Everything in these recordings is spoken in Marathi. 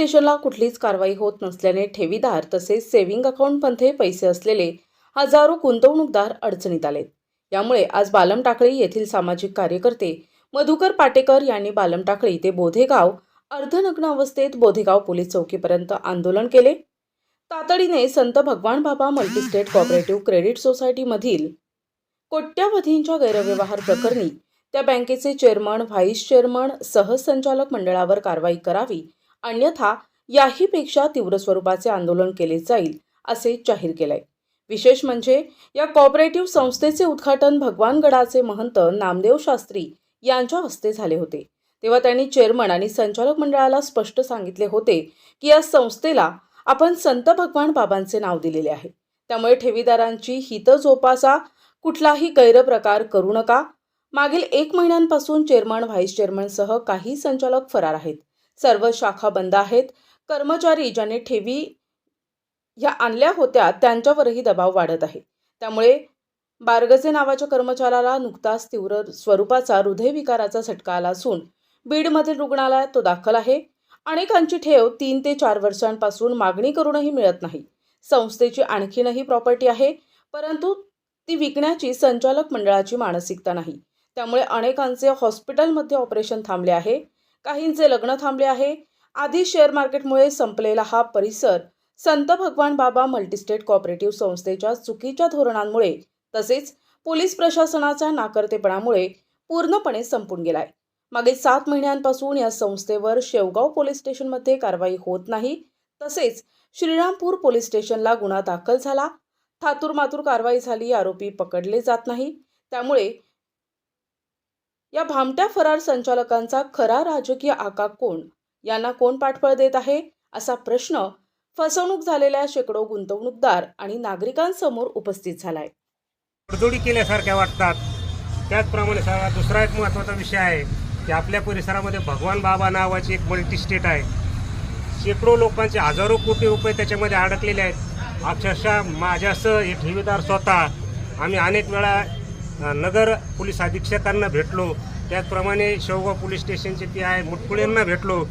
स्टेशनला कुठलीच कारवाई होत नसल्याने ठेवीदार तसेच सेव्हिंग अकाउंटमध्ये पैसे असलेले हजारो गुंतवणूकदार अडचणीत आलेत। यामुळे आज बालमटाकळी येथील सामाजिक कार्यकर्ते मधुकर पाटेकर यांनी बालमटाकळी ते बोधेगाव अर्धनग्न अवस्थेत बोधेगाव पोलीस चौकीपर्यंत आंदोलन केले। तातडीने संत भगवान बाबा मल्टीस्टेट कोऑपरेटिव्ह क्रेडिट सोसायटीमधील कोट्यावधींच्या गैरव्यवहार प्रकरणी त्या बँकेचे चेअरमन, व्हाईस चेअरमन, सहसंचालक मंडळावर कारवाई करावी, अन्यथा याहीपेक्षा तीव्र स्वरूपाचे आंदोलन केले जाईल असे जाहीर केले। विशेष म्हणजे या कोऑपरेटिव्ह संस्थेचे उद्घाटन भगवानगडाचे महंत नामदेव शास्त्री यांच्या हस्ते झाले होते। तेव्हा त्यांनी चेअरमन आणि संचालक मंडळाला स्पष्ट सांगितले होते की या संस्थेला आपण संत भगवान बाबांचे नाव दिलेले आहे, त्यामुळे ठेवीदारांची हित जोपासा, कुठलाही गैरप्रकार करू नका। मागील 1 महिन्यांपासून चेअरमन, व्हाईस चेअरमनसह काही संचालक फरार आहेत। सर्व शाखा बंद आहेत। कर्मचारी ज्याने ठेवी या आणल्या होत्या त्यांच्यावरही दबाव वाढत आहे। त्यामुळे बारगजे नावाच्या कर्मचाऱ्याला नुकताच तीव्र स्वरूपाचा हृदयविकाराचा झटका आला असून बीडमधील रुग्णालयात तो दाखल आहे। अनेकांची ठेव 3 ते 4 वर्षांपासून मागणी करूनही मिळत नाही। संस्थेची आणखीनही प्रॉपर्टी आहे, परंतु ती विकण्याची संचालक मंडळाची मानसिकता नाही। त्यामुळे अनेकांचे हॉस्पिटलमध्ये ऑपरेशन थांबले आहे, काहींचे लग्न थांबले आहे। आधी शेअर मार्केटमुळे संपलेला हा परिसर संत भगवान बाबा मल्टीस्टेट कोऑपरेटिव्ह संस्थेच्या चुकीच्या धोरणांमुळे तसेच पोलीस प्रशासनाच्या नाकर्तेपणामुळे पूर्णपणे संपून गेलाय। मागील 7 महिन्यांपासून या संस्थेवर शेवगाव पोलीस स्टेशनमध्ये कारवाई होत नाही, तसेच श्रीरामपूर पोलीस स्टेशनला गुन्हा दाखल झाला, थातूरमातूर कारवाई झाली, आरोपी पकडले जात नाही। त्यामुळे या भामट्या फरार संचालकांचा खरा राजकीय आका कोण, यांना कोण पाठबळ देत आहे, असा प्रश्न फसवणूक झालेल्या शेकडो गुंतवणूकदार आणि नागरिकांसमोर उपस्थित झालाय। तडजोडी केल्यासारख्या वाटतात। त्याचप्रमाणे दुसरा एक महत्त्वाचा विषय आहे की आपल्या परिसरामध्ये भगवान बाबा नावाची एक मल्टीस्टेट आहे। शेकडो लोकांचे हजारो कोटी रुपये त्याच्यामध्ये अडकलेले आहेत। अक्षरशः माझ्यासह हे ठेवीदार स्वतः आम्ही अनेक वेळा नगर पोलीस अधीक्षकांना भेटलो, त्याचप्रमाणे शेवगाव पोलीस स्टेशनचे PI मुटकुळेंना भेटलो,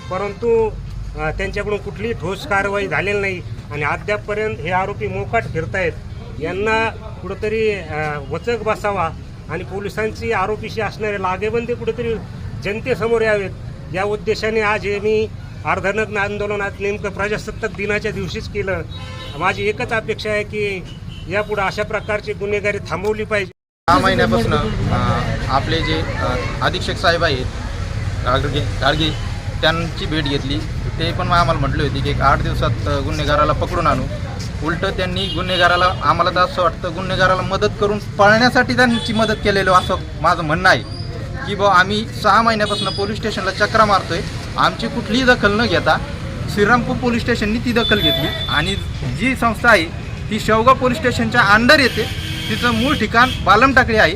परंतु त्यांच्याकडून कुठलीही ठोस कारवाई झालेली नाही आणि अद्यापपर्यंत हे आरोपी मोकाट फिरतायत। यांना कुठंतरी वचक बसावा आणि पोलिसांची आरोपीशी असणारे लागेबंदी कुठेतरी जनतेसमोर यावेत, या उद्देशाने आज हे मी अर्धनग्न आंदोलनात नेमकं प्रजासत्ताक दिनाच्या दिवशीच केलं। माझी एकच अपेक्षा आहे की यापुढे अशा प्रकारची गुन्हेगारी थांबवली पाहिजे। 6 महिन्यापासून आपले जे अधीक्षक साहेब आहेत गाडगे त्यांची भेट घेतली। ते पण आम्हाला म्हटले होते की 8 दिवसात गुन्हेगाराला पकडून आणू। उलट त्यांनी गुन्हेगाराला, आम्हाला तर असं वाटतं गुन्हेगाराला मदत करून पळण्यासाठी त्यांची मदत केलेलं असं माझं म्हणणं आहे की बा आम्ही 6 महिन्यापासून पोलीस स्टेशनला चक्रा मारतोय, आमची कुठलीही दखल न घेता श्रीरामपूर पोलीस स्टेशननी ती दखल घेतली आणि जी संस्था आहे ती शेवगाव पोलीस स्टेशनच्या अंडर येते। तिचं मूळ ठिकाण बालमटाकळी आहे,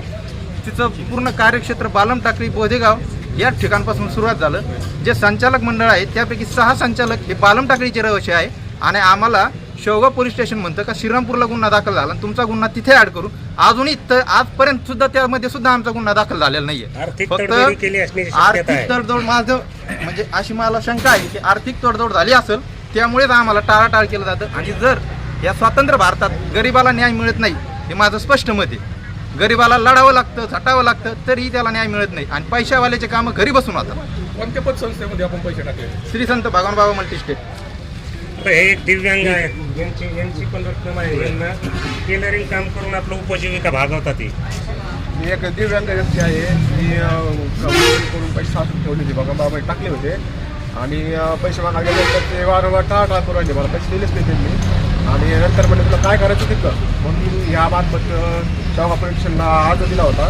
तिचं पूर्ण कार्यक्षेत्र बालमटाकळी बोधेगाव या ठिकाणपासून सुरुवात झालं। जे संचालक मंडळ आहे त्यापैकी 6 संचालक हे बालमटाकळीचे रहिवासी आहे आणि आम्हाला शेवगाव पोलीस स्टेशन म्हणतं का श्रीरामपूरला गुन्हा दाखल झाला आणि तुमचा गुन्हा तिथे ॲड करू। अजूनही आजपर्यंत सुद्धा त्यामध्ये सुद्धा आमचा गुन्हा दाखल झालेला नाहीये। फक्त आर्थिक तडजोड, माझं म्हणजे अशी मला शंका आहे की आर्थिक तडजोड झाली असेल त्यामुळेच आम्हाला टाळाटाळ केलं जातं। आणि जर या स्वतंत्र भारतात गरिबाला न्याय मिळत नाही, हे माझं स्पष्ट मत आहे। गरिबाला लढावं लागतं, झटावं लागतं, तरीही त्याला न्याय मिळत नाही आणि पैशावाल्याचे कामं घरी बसून होतात। कोणत्या पतसंस्थेमध्ये आपण पैसे टाकले? श्री संत भगवान बाबा मल्टीस्टेट। हे एक दिव्यांग आहेत, यांची पण रक्कम आहे, यांना टेलरिंग काम करून आपलं उपजीविका भागवतात। मी एक दिव्यांग व्यक्ती आहे, मी करून पैसे साठवून ठेवले होते, भगवान बाबा टाकले होते आणि पैसे मागायला गेल्यानंतर ते वारंवार टाळाटाळ करून राहिले, मला पैसे दिलेच नाही त्यांनी। आणि नंतर म्हणजे तुला काय करायचं तिथं म्हणून या मार्फत शेवगाव पोलीस स्टेशनला अर्ज दिला होता।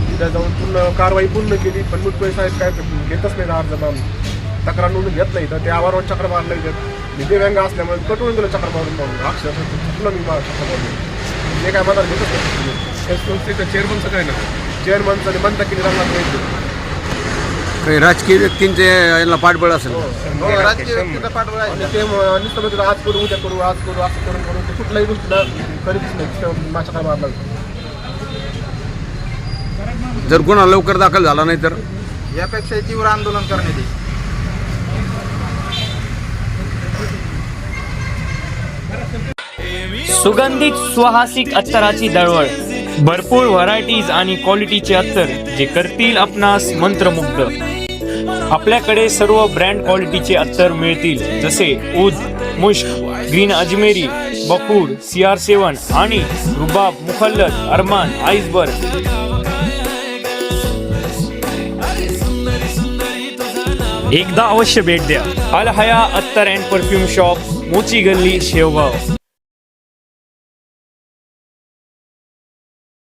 तिथं जाऊन पूर्ण कारवाई पूर्ण केली, पण मुटकुळे साहेब काय घेतच नाही, अर्ज तक्रार नोंदून घेत नाही, तर त्या वारंवार चक्र मारलं घेत। मी दिव्यांग असल्यामुळे कटवून दिलं चक्र मारून अक्षरशः चुकलं मी चक्र मारून, जे काय मला घेतच नाही। संस्थेचं चेअरमनचं काय ना, चेअरमनचं म्हणता की काही राजकीय व्यक्तींचे यांना पाठबळ असेल। राजकीय व्यक्तीचा पाठबळ आहे ते नुसतं आज करू, उद्या करू, आज करू, असं करून करून ते कुठल्याही गोष्टीला करीतच नाही, माझ्या काय मारला। जर गुन्हा लवकर दाखल झाला नाही तर यापेक्षा तीव्र आंदोलन करण्यात येईल। सुगंधित सुवासिक अत्तराची दळवळ, भरपूर व्हरायटीज आणि क्वालिटीचे अत्तर जे करतील आपणास मंत्रमुग्ध. आपल्याकडे सर्व ब्रँड क्वालिटीचे अत्तर मिळतील, जसे उद, मुश्क, ग्रीन अजमेरी, बकूड, CR7 आणि रुबाब, मुखल्लत, अरमान, आइसबर्ग. एकदा अवश्य भेट द्या. अल हया अत्तर अँड परफ्यूम शॉप, मोची गल्ली, शेवगाव.